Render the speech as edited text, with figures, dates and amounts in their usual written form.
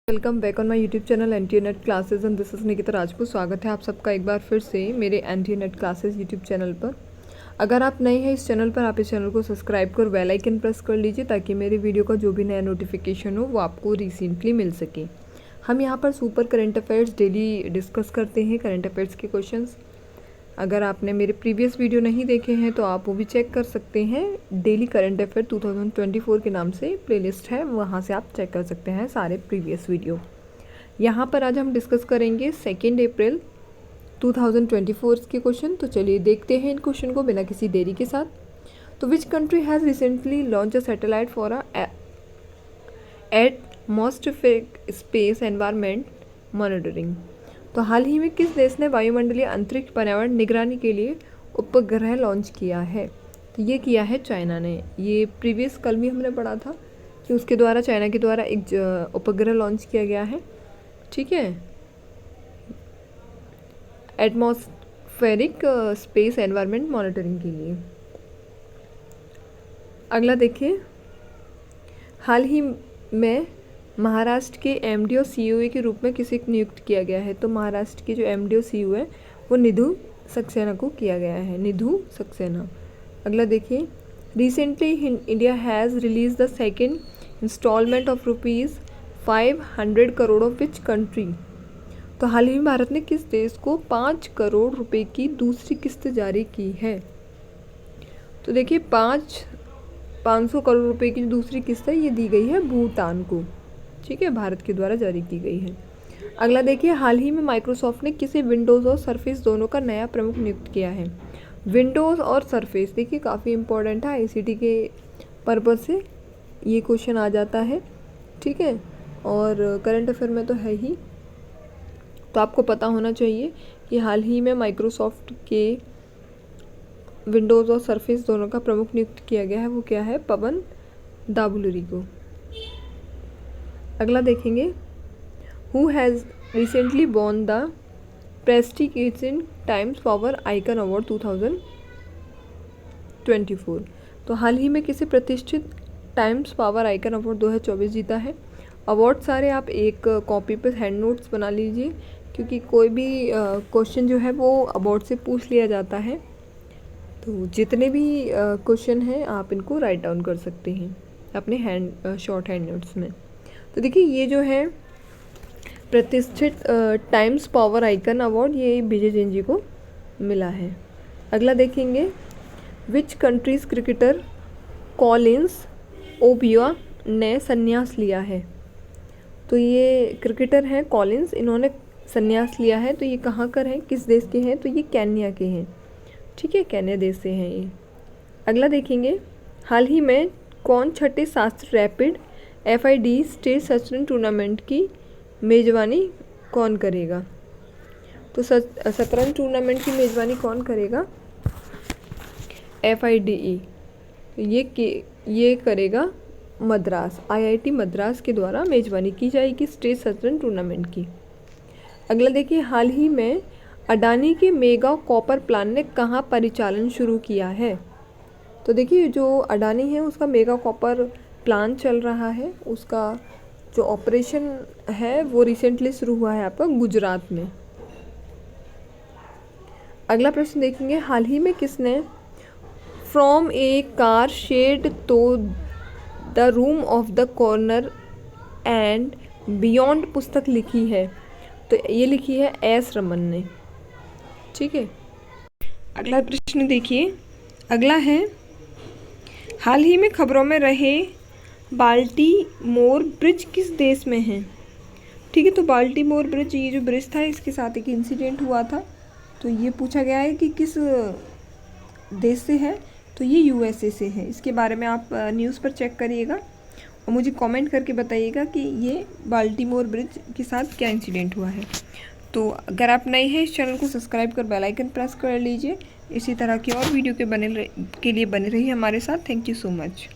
Welcome back on my YouTube channel NTA net classes and this is Nikita Rajput. स्वागत है आप सबका एक बार फिर से मेरे NTA net classes YouTube channel पर। अगर आप नए हैं इस चैनल पर, आप इस चैनल को सब्सक्राइब कर बेल आइकन प्रेस कर लीजिए ताकि मेरे वीडियो का जो भी नया नोटिफिकेशन हो वो आपको रिसेंटली मिल सके। हम यहाँ पर super current affairs daily discuss करते हैं, करंट अफेयर्स के क्वेश्चंस। अगर आपने मेरे प्रीवियस वीडियो नहीं देखे हैं तो आप वो भी चेक कर सकते हैं। डेली करंट अफेयर 2024 के नाम से प्लेलिस्ट है, वहाँ से आप चेक कर सकते हैं सारे प्रीवियस वीडियो। यहाँ पर आज हम डिस्कस करेंगे 2 अप्रैल 2024 के क्वेश्चन। तो चलिए देखते हैं इन क्वेश्चन को बिना किसी देरी के साथ। तो which country has recently launch a satellite for atmospheric space environment monitoring. तो हाल ही में किस देश ने वायुमंडलीय अंतरिक्ष पर्यावरण निगरानी के लिए उपग्रह लॉन्च किया है? तो ये किया है चाइना ने। ये प्रीवियस कल भी हमने पढ़ा था कि उसके द्वारा, चाइना के द्वारा एक उपग्रह लॉन्च किया गया है, ठीक है, एटमॉस्फेरिक स्पेस एनवायरनमेंट मॉनिटरिंग के लिए। अगला देखिए, हाल ही में महाराष्ट्र के एमडी और सीईओ के रूप में किसे नियुक्त किया गया है? तो महाराष्ट्र के जो एमडी और सीईओ है वो निधु सक्सेना को किया गया है, निधु सक्सेना। अगला देखिए, recently India has release the second installment of ₹500 crore of which country. तो हाल ही में भारत ने किस देश को 5 करोड़ रुपए की दूसरी किस्त जारी की है? तो देखिए, 500 करोड़ रुपए की जो दूसरी किस्त है ये दी गई है भूटान को, ठीक है, भारत के द्वारा जारी की गई है। अगला देखिए, हाल ही में माइक्रोसॉफ्ट ने किसे विंडोज़ और सरफेस दोनों का नया प्रमुख नियुक्त किया है? विंडोज़ और सरफेस, देखिए काफ़ी इंपॉर्टेंट है, आईसीटी के पर्पज़ से ये क्वेश्चन आ जाता है, ठीक है, और करंट अफेयर में तो है ही। तो आपको पता होना चाहिए कि हाल ही में माइक्रोसॉफ्ट के विंडोज़ और सरफेस दोनों का प्रमुख नियुक्त किया गया है, वो क्या है? पवन दाबुलरी को। अगला देखेंगे, who has recently won the prestigious times power icon award 2024। तो हाल ही में किसे प्रतिष्ठित टाइम्स पावर आइकन अवार्ड 2024 जीता है? अवार्ड सारे आप एक कॉपी पर हैंड नोट्स बना लीजिए, क्योंकि कोई भी क्वेश्चन जो है वो अवार्ड से पूछ लिया जाता है। तो जितने भी क्वेश्चन हैं आप इनको राइट डाउन कर सकते हैं अपने शॉर्ट हैंड नोट्स में। तो देखिए, ये जो है प्रतिष्ठित टाइम्स पावर आइकन अवार्ड, ये विजय जैन जी को मिला है। अगला देखेंगे, विच कंट्रीज क्रिकेटर कॉलिन्स ओबिया ने संन्यास लिया है? तो ये क्रिकेटर हैं कॉलिन्स, इन्होंने संन्यास लिया है। तो ये कहाँ कर हैं, किस देश के हैं? तो ये केन्या के हैं, ठीक है, केन्या देश से हैं ये। अगला देखेंगे, हाल ही में कौन छठे शास्त्र रैपिड FID स्टेट शतरंज टूर्नामेंट की मेज़बानी कौन करेगा? तो शतरंज टूर्नामेंट की मेज़बानी कौन करेगा? FIDE, ये करेगा मद्रास, IIT मद्रास के द्वारा मेज़बानी की जाएगी स्टेट शतरंज टूर्नामेंट की। अगला देखिए, हाल ही में अडानी के मेगा कॉपर प्लांट ने कहाँ परिचालन शुरू किया है? तो देखिए, जो अडानी है उसका मेगा कॉपर प्लांट चल रहा है, उसका जो ऑपरेशन है वो रिसेंटली शुरू हुआ है आपका गुजरात में। अगला प्रश्न देखेंगे, हाल ही में किसने फ्रॉम ए कार शेड तो the room of the corner and beyond पुस्तक लिखी है? तो ये लिखी है एस रमन ने, ठीक है। अगला प्रश्न देखिए, अगला है, हाल ही में खबरों में रहे बाल्टीमोर ब्रिज किस देश में है? ठीक है, तो बाल्टीमोर ब्रिज, ये जो ब्रिज था इसके साथ एक इंसिडेंट हुआ था, तो ये पूछा गया है कि किस देश से है? तो ये USA से है। इसके बारे में आप न्यूज़ पर चेक करिएगा और मुझे कमेंट करके बताइएगा कि ये बाल्टीमोर ब्रिज के साथ क्या इंसिडेंट हुआ है। तो अगर आप नए हैं इस चैनल को सब्सक्राइब कर बेल आइकन प्रेस कर लीजिए। इसी तरह की और वीडियो के लिए बने रहिए हमारे साथ। Thank you so much.